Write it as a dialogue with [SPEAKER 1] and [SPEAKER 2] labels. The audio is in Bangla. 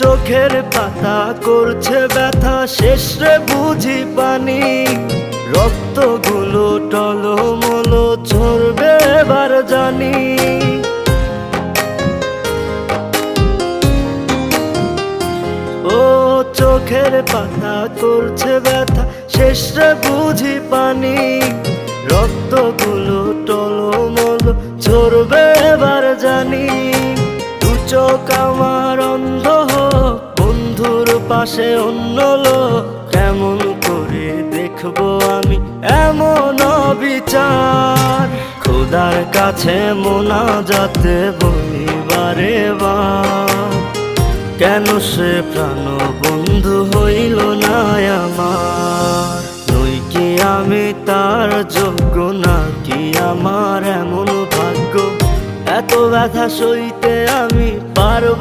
[SPEAKER 1] চোখের পাতা করছে ব্যথা, শেষে বুঝি পানি। রক্তগুলো টলমলো ঝরবে এবার জানি। ও চোখের পাতা করছে ব্যথা, শেষে বুঝি পানি। রক্তগুলো টলমলো ঝরবে এবার জানি। দু চোখ আমার অন্ধ হোক, বন্ধুর পাশে অন্য লোক, কেমন করে দেখবো আমি এমন অবিচার। খোদার কাছে মোনাজাতে বলি বারে বার, কেন সে প্রাণ বন্ধু হইল না আমার। নই কি আমি তার যোগ্য, নাকি আমার এমন ভাগ্য, এত ব্যথা সইতে আমি পারব